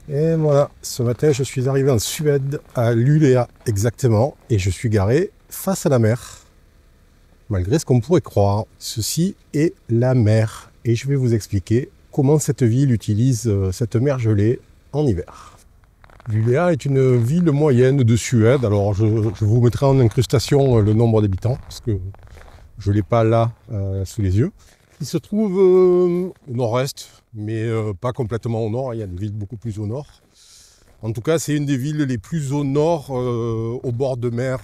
Et voilà, ce matin je suis arrivé en Suède, à Luleå exactement, et je suis garé face à la mer. Malgré ce qu'on pourrait croire, ceci est la mer. Et je vais vous expliquer comment cette ville utilise cette mer gelée en hiver. Luleå est une ville moyenne de Suède. Alors je vous mettrai en incrustation le nombre d'habitants, parce que je ne l'ai pas là sous les yeux. Il se trouve au nord-est, mais pas complètement au nord. Il y a des villes beaucoup plus au nord. En tout cas, c'est une des villes les plus au nord, au bord de mer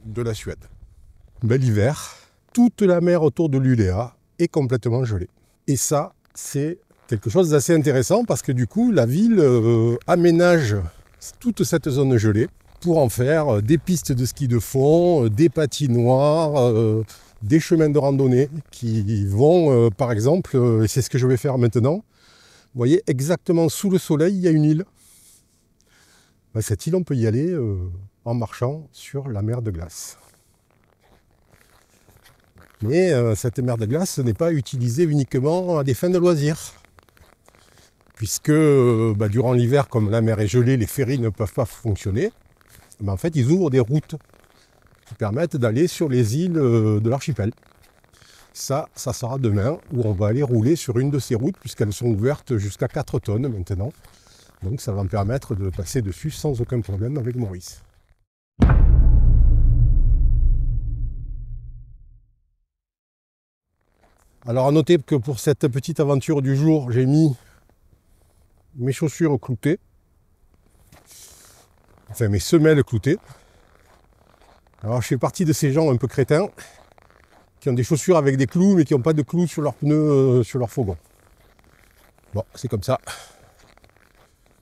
de la Suède. Bel hiver, toute la mer autour de Luleå est complètement gelée. Et ça, c'est quelque chose d'assez intéressant parce que du coup, la ville aménage toute cette zone gelée pour en faire des pistes de ski de fond, des patinoires, des chemins de randonnée qui vont, par exemple, et c'est ce que je vais faire maintenant, vous voyez, exactement sous le soleil, il y a une île. Cette île, on peut y aller en marchant sur la mer de glace. Mais cette mer de glace n'est pas utilisée uniquement à des fins de loisirs. Puisque durant l'hiver, comme la mer est gelée, les ferries ne peuvent pas fonctionner. En fait, ils ouvrent des routes qui permettent d'aller sur les îles de l'archipel. Ça sera demain, où on va aller rouler sur une de ces routes, puisqu'elles sont ouvertes jusqu'à 4 tonnes maintenant. Donc ça va me permettre de passer dessus sans aucun problème avec Maurice. Alors à noter que pour cette petite aventure du jour, j'ai mis mes chaussures cloutées. Enfin mes semelles cloutées. Alors je fais partie de ces gens un peu crétins qui ont des chaussures avec des clous mais qui n'ont pas de clous sur leurs pneus, sur leur fourgon. Bon, c'est comme ça.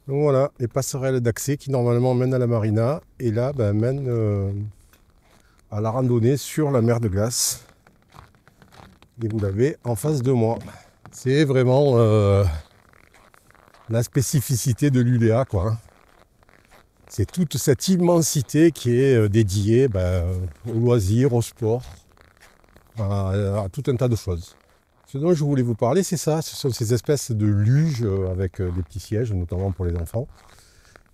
Donc voilà, les passerelles d'accès qui normalement mènent à la marina et là mènent à la randonnée sur la mer de glace. Et vous l'avez en face de moi. C'est vraiment la spécificité de Luleå, quoi. C'est toute cette immensité qui est dédiée au loisir, au sport, à tout un tas de choses. Ce dont je voulais vous parler, c'est ça. Ce sont ces espèces de luges avec des petits sièges, notamment pour les enfants,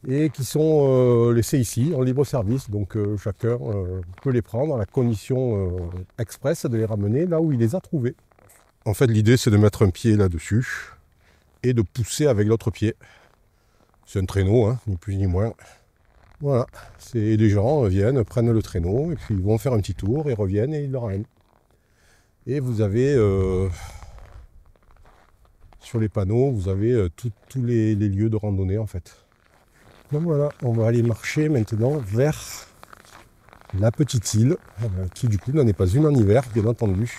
et qui sont laissés ici en libre service. Donc chacun peut les prendre à la condition expresse de les ramener là où il les a trouvés. En fait, l'idée, c'est de mettre un pied là-dessus et de pousser avec l'autre pied. C'est un traîneau, hein, ni plus ni moins. Voilà, les gens viennent, prennent le traîneau, et puis ils vont faire un petit tour, ils reviennent et ils le ramènent. Et vous avez, sur les panneaux, vous avez tous les lieux de randonnée en fait. Donc voilà, on va aller marcher maintenant vers la petite île, qui du coup n'en est pas une en hiver, bien entendu.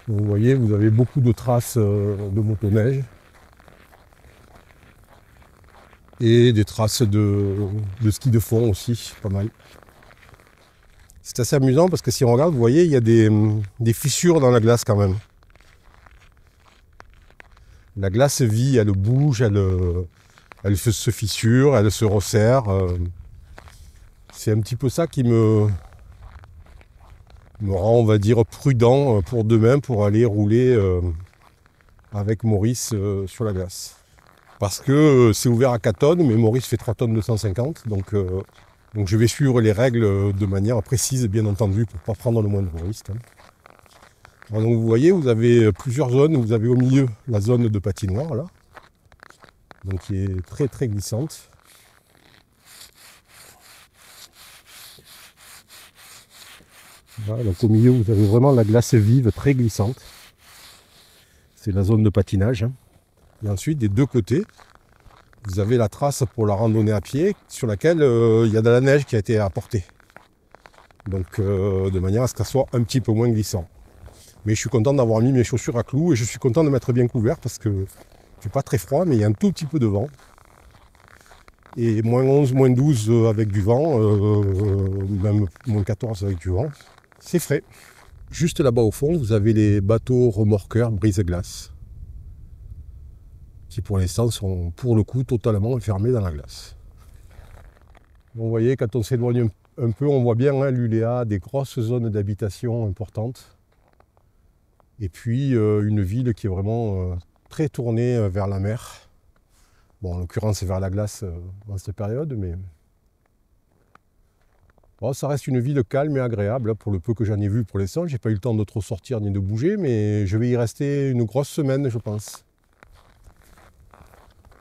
Donc, vous voyez, vous avez beaucoup de traces de motoneige. Et des traces de ski de fond aussi, pas mal. C'est assez amusant parce que si on regarde, vous voyez, il y a des fissures dans la glace quand même. La glace vit, elle bouge, elle se fissure, elle se resserre. C'est un petit peu ça qui me rend, on va dire, prudent pour demain, pour aller rouler avec Maurice sur la glace. Parce que c'est ouvert à 4 tonnes, mais Maurice fait 3 tonnes 250, donc je vais suivre les règles de manière précise, bien entendu, pour ne pas prendre le moindre risque. Alors, donc vous voyez, vous avez plusieurs zones. Vous avez au milieu la zone de patinoire, là, donc qui est très très glissante. Voilà, donc au milieu, vous avez vraiment la glace vive, très glissante. C'est la zone de patinage. Et ensuite, des deux côtés, vous avez la trace pour la randonnée à pied sur laquelle il y a de la neige qui a été apportée. Donc de manière à ce qu'elle soit un petit peu moins glissant. Mais je suis content d'avoir mis mes chaussures à clous et je suis content de m'être bien couvert parce que il fait pas très froid mais il y a un tout petit peu de vent. Et moins 11, moins 12 avec du vent, même moins 14 avec du vent. C'est frais. Juste là-bas au fond, vous avez les bateaux remorqueurs brise-glace, qui pour l'instant sont pour le coup totalement enfermés dans la glace. Vous voyez, quand on s'éloigne un peu, on voit bien Luleå, des grosses zones d'habitation importantes. Et puis une ville qui est vraiment très tournée vers la mer. Bon, en l'occurrence, c'est vers la glace dans cette période, mais bon, ça reste une ville calme et agréable, pour le peu que j'en ai vu pour l'instant. J'ai pas eu le temps de trop sortir ni de bouger, mais je vais y rester une grosse semaine, je pense.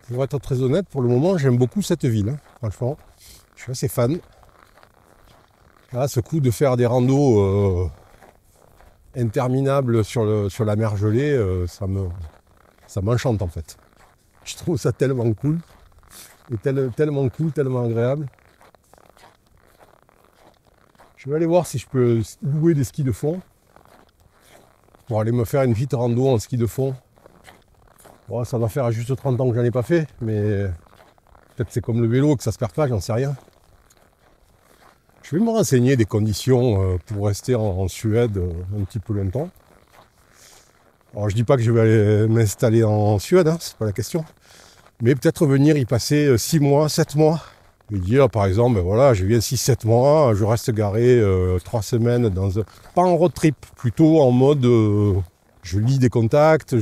Pour être très honnête, pour le moment, j'aime beaucoup cette ville, hein. Franchement, je suis assez fan. Là, ce coup de faire des randos interminables sur la mer gelée, ça m'enchante en fait. Je trouve ça tellement cool, et tellement cool, tellement agréable. Je vais aller voir si je peux louer des skis de fond pour aller me faire une petite rando en ski de fond. Bon, ça va faire juste 30 ans que j'en ai pas fait, mais peut-être c'est comme le vélo que ça se perd pas, j'en sais rien. Je vais me renseigner des conditions pour rester en Suède un petit peu longtemps. Alors je dis pas que je vais aller m'installer en Suède, hein, c'est pas la question. Mais peut-être venir y passer 6 mois, 7 mois. Et dire par exemple, ben voilà, je viens 6-7 mois, je reste garé 3 semaines dans un... Pas en road trip, plutôt en mode je lis des contacts,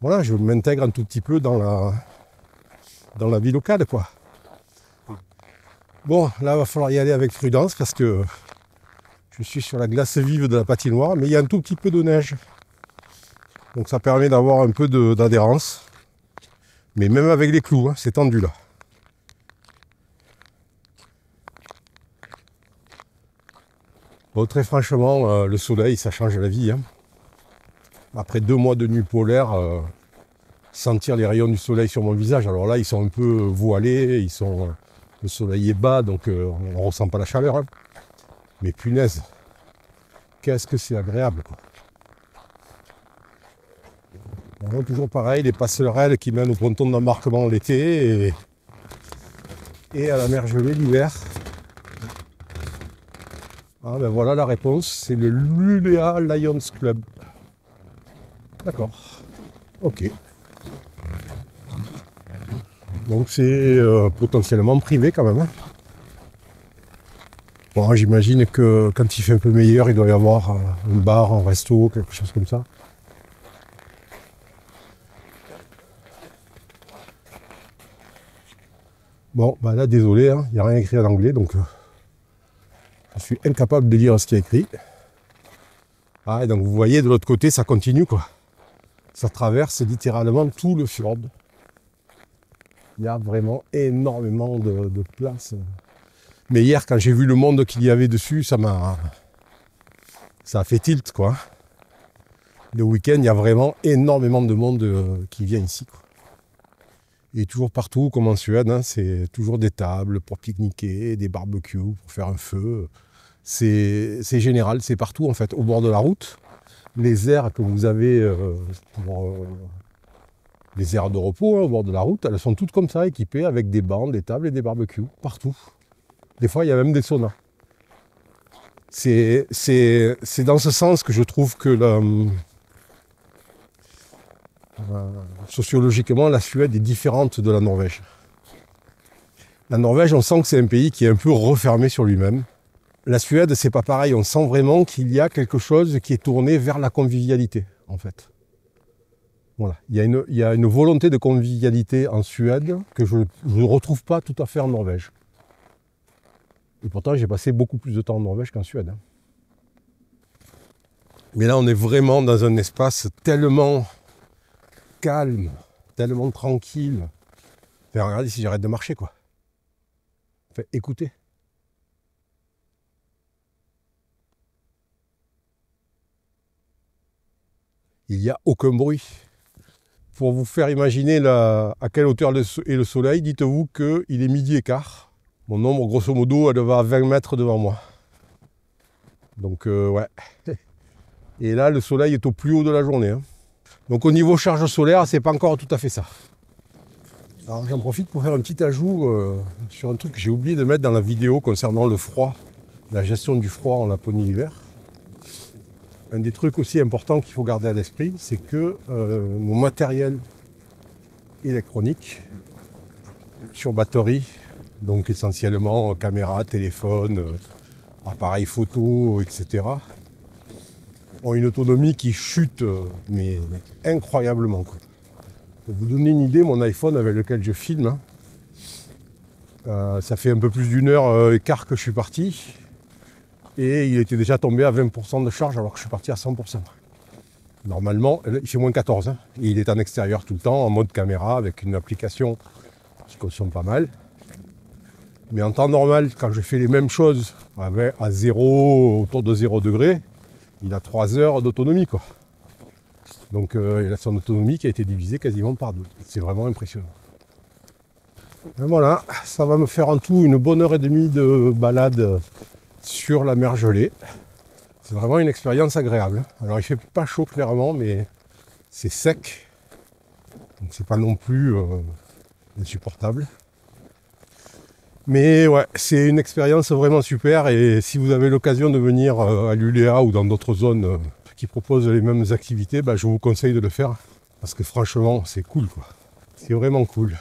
voilà, je m'intègre un tout petit peu dans la vie locale, quoi. Bon, là, il va falloir y aller avec prudence parce que je suis sur la glace vive de la patinoire, mais il y a un tout petit peu de neige. Donc ça permet d'avoir un peu d'adhérence. Mais même avec les clous, hein, c'est tendu là. Bon, très franchement, le soleil, ça change la vie, hein. Après 2 mois de nuit polaire, sentir les rayons du soleil sur mon visage, alors là, ils sont un peu voilés, le soleil est bas, donc on ne ressent pas la chaleur, hein. Mais punaise, qu'est-ce que c'est agréable, quoi. Alors, toujours pareil, les passerelles qui mènent au ponton d'embarquement l'été et à la mer gelée l'hiver. Ah ben voilà la réponse, c'est le Luleå Lions Club. D'accord. Ok. Donc c'est potentiellement privé quand même, hein. Bon, j'imagine que quand il fait un peu meilleur, il doit y avoir un bar, un resto, quelque chose comme ça. Bon, bah là, désolé, hein, il n'y a rien écrit en anglais, donc je suis incapable de lire ce qu'il y a écrit. Ah, et donc vous voyez, de l'autre côté, ça continue, quoi. Ça traverse littéralement tout le fjord. Il y a vraiment énormément de place. Mais hier, quand j'ai vu le monde qu'il y avait dessus, ça a fait tilt, quoi. Le week-end, il y a vraiment énormément de monde qui vient ici, quoi. Et toujours partout, comme en Suède, hein, c'est toujours des tables pour pique-niquer, des barbecues pour faire un feu. C'est général, c'est partout en fait, au bord de la route. Les aires que vous avez, les aires de repos, hein, au bord de la route, elles sont toutes comme ça, équipées avec des bancs, des tables et des barbecues, partout. Des fois, il y a même des saunas. C'est dans ce sens que je trouve que sociologiquement, la Suède est différente de la Norvège. La Norvège, on sent que c'est un pays qui est un peu refermé sur lui-même. La Suède, c'est pas pareil. On sent vraiment qu'il y a quelque chose qui est tourné vers la convivialité, en fait. Voilà. Il y a une volonté de convivialité en Suède que je ne retrouve pas tout à fait en Norvège. Et pourtant, j'ai passé beaucoup plus de temps en Norvège qu'en Suède, hein. Mais là, on est vraiment dans un espace tellement calme, tellement tranquille. Enfin, regardez si j'arrête de marcher, quoi. Enfin, écoutez. Il n'y a aucun bruit. Pour vous faire imaginer à quelle hauteur est le soleil, dites-vous qu'il est 12h15. Mon ombre, grosso modo, elle va à 20 mètres devant moi. Donc, ouais. Et là, le soleil est au plus haut de la journée, hein. Donc, au niveau charge solaire, c'est pas encore tout à fait ça. Alors, j'en profite pour faire un petit ajout sur un truc que j'ai oublié de mettre dans la vidéo concernant le froid, la gestion du froid en Laponie l'hiver. Un des trucs aussi importants qu'il faut garder à l'esprit, c'est que nos matériels électroniques sur batterie, donc essentiellement caméra, téléphone, appareil photo, etc., ont une autonomie qui chute, mais incroyablement, quoi. Pour vous donner une idée, mon iPhone avec lequel je filme, ça fait un peu plus d'une heure et quart que je suis parti. Et il était déjà tombé à 20% de charge alors que je suis parti à 100%. Normalement, il fait moins 14. Hein, et il est en extérieur tout le temps, en mode caméra, avec une application qui consomme pas mal. Mais en temps normal, quand je fais les mêmes choses à 0, autour de 0 degré, il a 3 heures d'autonomie, quoi. Donc il a son autonomie qui a été divisée quasiment par 2. C'est vraiment impressionnant. Et voilà, ça va me faire en tout une bonne heure et demie de balade sur la mer gelée. C'est vraiment une expérience agréable. Alors il fait pas chaud clairement, mais c'est sec. Donc c'est pas non plus insupportable. Mais ouais, c'est une expérience vraiment super. Et si vous avez l'occasion de venir à l'Ulea ou dans d'autres zones qui proposent les mêmes activités, bah, je vous conseille de le faire. Parce que franchement, c'est cool, quoi. C'est vraiment cool.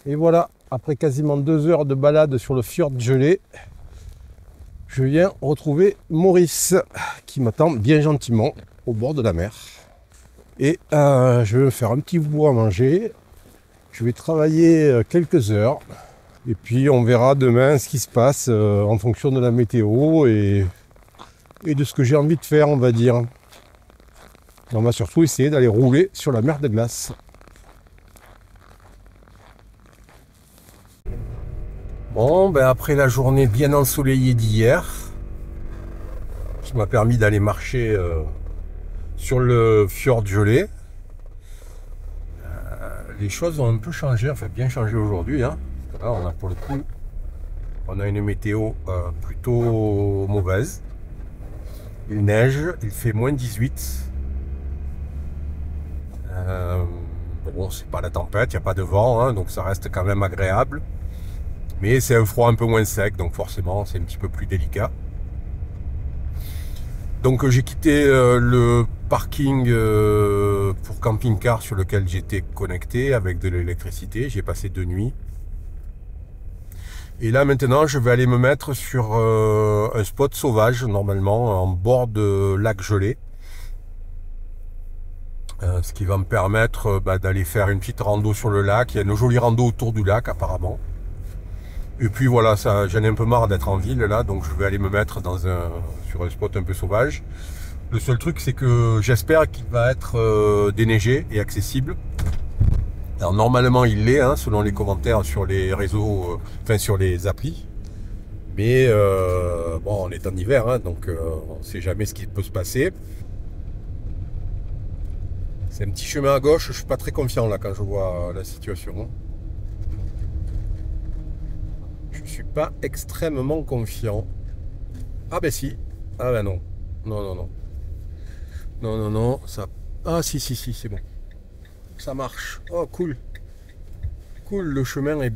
Et voilà, après quasiment 2 heures de balade sur le fjord gelé, je viens retrouver Maurice qui m'attend bien gentiment au bord de la mer. Et je vais me faire un petit bout à manger. Je vais travailler quelques heures. Et puis on verra demain ce qui se passe en fonction de la météo et de ce que j'ai envie de faire, on va dire. On va surtout essayer d'aller rouler sur la mer de glace. Bon, ben après la journée bien ensoleillée d'hier, qui m'a permis d'aller marcher sur le fjord gelé, les choses ont un peu changé, enfin bien changé aujourd'hui. Hein. Là, on a pour le coup, on a une météo plutôt mauvaise. Il neige, il fait moins 18. Bon, c'est pas la tempête, il n'y a pas de vent, hein, donc ça reste quand même agréable. Mais c'est un froid un peu moins sec, donc forcément c'est un petit peu plus délicat. Donc j'ai quitté le parking pour camping-car sur lequel j'étais connecté avec de l'électricité. J'ai passé 2 nuits. Et là maintenant je vais aller me mettre sur un spot sauvage, normalement en bord de lac gelé. Ce qui va me permettre d'aller faire une petite rando sur le lac. Il y a une jolie rando autour du lac apparemment. Et puis voilà, j'en ai un peu marre d'être en ville là, donc je vais aller me mettre sur un spot un peu sauvage. Le seul truc, c'est que j'espère qu'il va être déneigé et accessible. Alors normalement il l'est, hein, selon les commentaires sur les réseaux, enfin sur les applis. Mais bon, on est en hiver, hein, donc on ne sait jamais ce qui peut se passer. C'est un petit chemin à gauche, je suis pas très confiant là quand je vois la situation. Je suis pas extrêmement confiant. Ah ben si. Ah ben non. Non, non, non. Non, non, non. Ça... Ah si, si, si, c'est bon. Ça marche. Oh, cool. Cool, le chemin est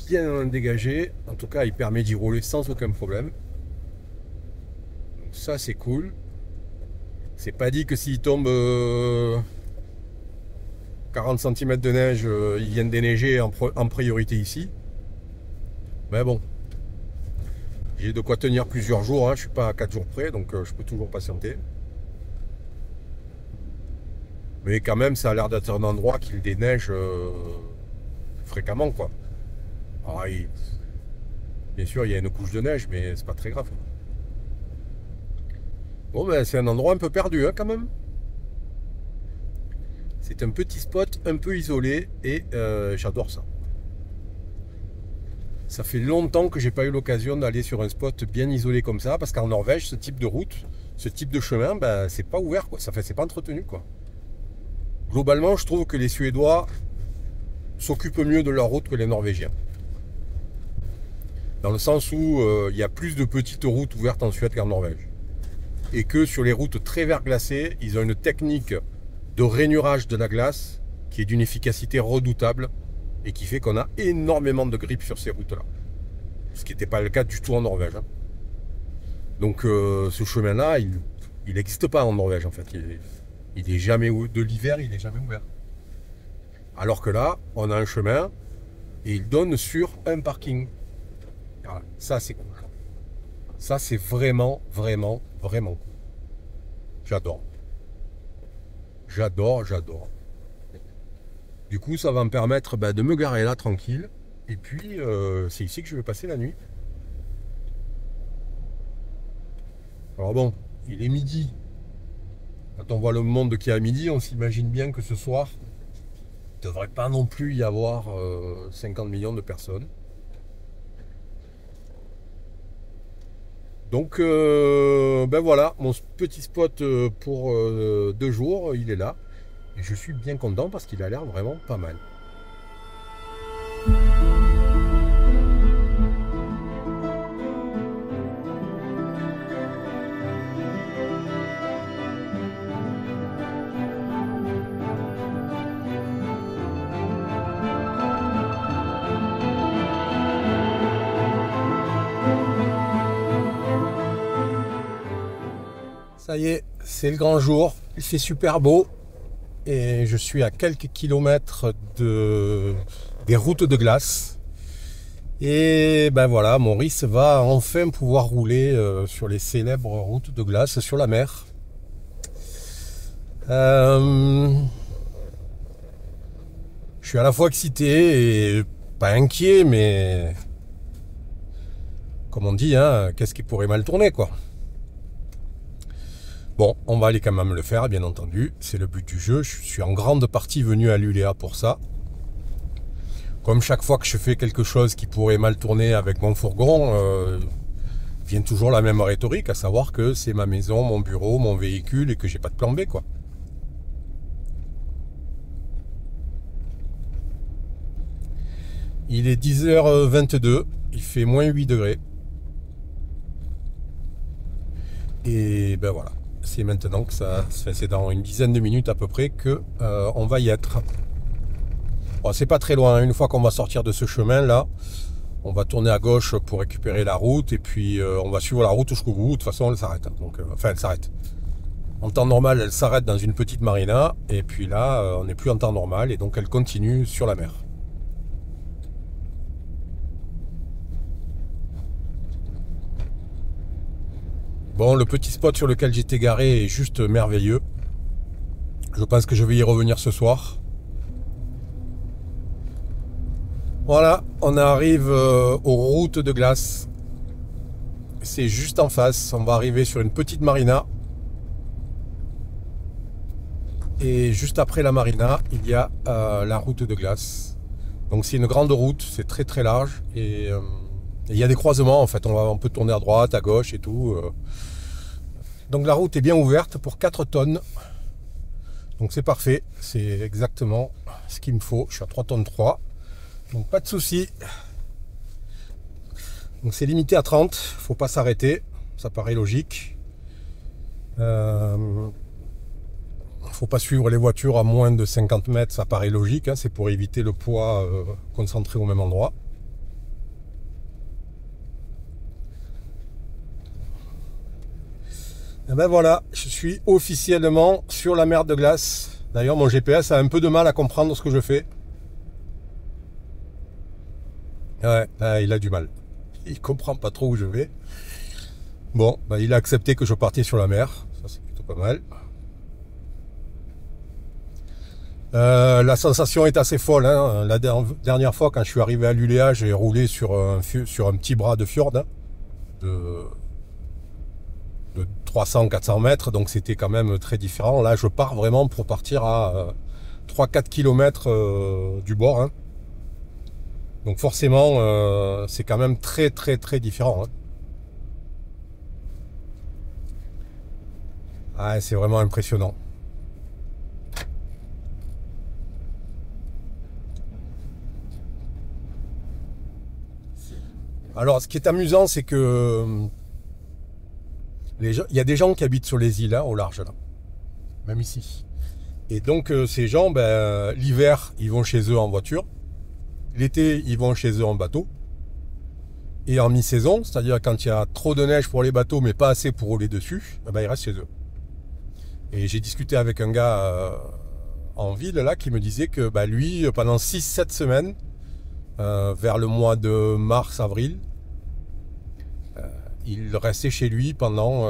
bien dégagé. En tout cas, il permet d'y rouler sans aucun problème. Ça, c'est cool. C'est pas dit que s'il tombe 40 cm de neige, ils viennent déneiger en priorité ici. Mais bon, j'ai de quoi tenir plusieurs jours, hein. Je suis pas à 4 jours près, donc je peux toujours patienter. Mais quand même, ça a l'air d'être un endroit qui déneige fréquemment, quoi. Alors, bien sûr, il y a une couche de neige, mais c'est pas très grave. Bon, ben, c'est un endroit un peu perdu, hein, quand même. C'est un petit spot un peu isolé et j'adore ça. Ça fait longtemps que j'ai pas eu l'occasion d'aller sur un spot bien isolé comme ça, parce qu'en Norvège, ce type de route, ce type de chemin, ben, c'est pas ouvert, quoi. Ça fait, c'est pas entretenu, quoi. Globalement, je trouve que les Suédois s'occupent mieux de leur route que les Norvégiens. Dans le sens où il y a plus de petites routes ouvertes en Suède qu'en Norvège. Et que sur les routes très verglacées, ils ont une technique de rainurage de la glace qui est d'une efficacité redoutable et qui fait qu'on a énormément de grippe sur ces routes-là. Ce qui n'était pas le cas du tout en Norvège. Hein. Donc ce chemin-là, il n'existe pas en Norvège en fait. Il est jamais de l'hiver, il n'est jamais ouvert. Alors que là, on a un chemin et il donne sur un parking. Voilà, ça c'est cool. Ça c'est vraiment, vraiment, vraiment cool. J'adore. J'adore, j'adore. Du coup, ça va me permettre de me garer là tranquille. Et puis, c'est ici que je vais passer la nuit. Alors bon, il est midi. Quand on voit le monde qui est à midi, on s'imagine bien que ce soir, il ne devrait pas non plus y avoir 50 millions de personnes. Donc, ben voilà, mon petit spot pour 2 jours, il est là. Et je suis bien content parce qu'il a l'air vraiment pas mal. Ça y est, c'est le grand jour, il fait super beau et je suis à quelques kilomètres des routes de glace. Et ben voilà, Maurice va enfin pouvoir rouler sur les célèbres routes de glace sur la mer. Je suis à la fois excité et pas inquiet, mais comme on dit, hein, qu'est-ce qui pourrait mal tourner, quoi. Bon, on va aller quand même le faire, bien entendu. C'est le but du jeu. Je suis en grande partie venu à l'ULEA pour ça. Comme chaque fois que je fais quelque chose qui pourrait mal tourner avec mon fourgon, vient toujours la même rhétorique, à savoir que c'est ma maison, mon bureau, mon véhicule et que j'ai pas de plan B, quoi. Il est 10h22, il fait moins 8 degrés. Et ben voilà. C'est maintenant que c'est dans une dizaine de minutes à peu près que on va y être. Bon, c'est pas très loin, une fois qu'on va sortir de ce chemin là, on va tourner à gauche pour récupérer la route et puis on va suivre la route jusqu'au bout. De toute façon, elle s'arrête. Donc, enfin, elle s'arrête. En temps normal, elle s'arrête dans une petite marina et puis là, on n'est plus en temps normal et donc elle continue sur la mer. Bon, le petit spot sur lequel j'étais garé est juste merveilleux. Je pense que je vais y revenir ce soir. Voilà, on arrive aux routes de glace. C'est juste en face. On va arriver sur une petite marina. Et juste après la marina, il y a la route de glace. Donc c'est une grande route, c'est très très large. Et il y a des croisements en fait. On peut tourner à droite, à gauche et tout. Donc la route est bien ouverte pour 4 tonnes. Donc c'est parfait. C'est exactement ce qu'il me faut. Je suis à 3 tonnes 3. Donc pas de souci. Donc c'est limité à 30. Faut pas s'arrêter. Ça paraît logique. Faut pas suivre les voitures à moins de 50 mètres. Ça paraît logique. Hein, c'est pour éviter le poids concentré au même endroit. Et ben voilà, je suis officiellement sur la mer de glace. D'ailleurs, mon GPS a un peu de mal à comprendre ce que je fais. Ouais, là, il a du mal. Il comprend pas trop où je vais. Bon, ben, il a accepté que je partais sur la mer. Ça, c'est plutôt pas mal. La sensation est assez folle. Hein. La dernière fois, quand je suis arrivé à l'ULEA, j'ai roulé sur un petit bras de fjord. Hein, de 300-400 mètres, donc c'était quand même très différent. Là, je pars vraiment pour partir à 3-4 km du bord. Hein. Donc forcément, c'est quand même très très très différent. Hein. Ah, c'est vraiment impressionnant. Alors, ce qui est amusant, c'est que il y a des gens qui habitent sur les îles, hein, au large, là. Même ici. Et donc, ces gens, l'hiver, ils vont chez eux en voiture. L'été, ils vont chez eux en bateau. Et en mi-saison, c'est-à-dire quand il y a trop de neige pour les bateaux, mais pas assez pour rouler dessus, ils restent chez eux. Et j'ai discuté avec un gars en ville, là, qui me disait que lui, pendant 6-7 semaines, vers le mois de mars-avril, il restait chez lui pendant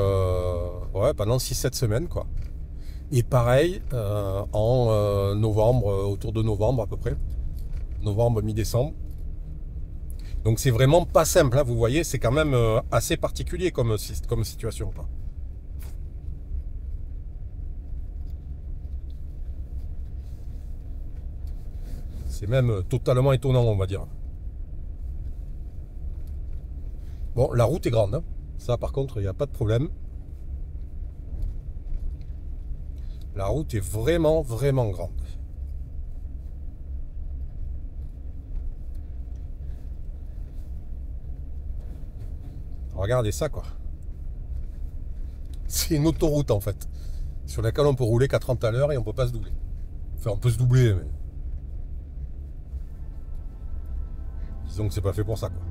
6-7 semaines, quoi. Et pareil, en novembre. novembre, autour de novembre à peu près. Novembre, mi-décembre. Donc c'est vraiment pas simple, hein, vous voyez, c'est quand même assez particulier comme situation, quoi. C'est même totalement étonnant, on va dire. Bon, la route est grande, hein. Ça par contre, il n'y a pas de problème. La route est vraiment, vraiment grande. Regardez ça, quoi. C'est une autoroute, en fait, sur laquelle on peut rouler qu'à 30 à l'heure et on peut pas se doubler. Enfin, on peut se doubler, mais... disons que c'est pas fait pour ça, quoi.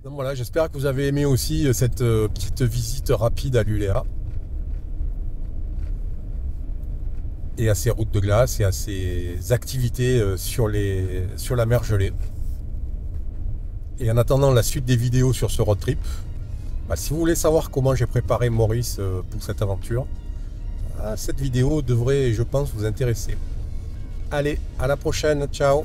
Donc voilà, j'espère que vous avez aimé aussi cette petite visite rapide à l'ULEA. Et à ces routes de glace et à ces activités sur la mer gelée. Et en attendant la suite des vidéos sur ce road trip, si vous voulez savoir comment j'ai préparé Maurice pour cette aventure, cette vidéo devrait, je pense, vous intéresser. Allez, à la prochaine, ciao!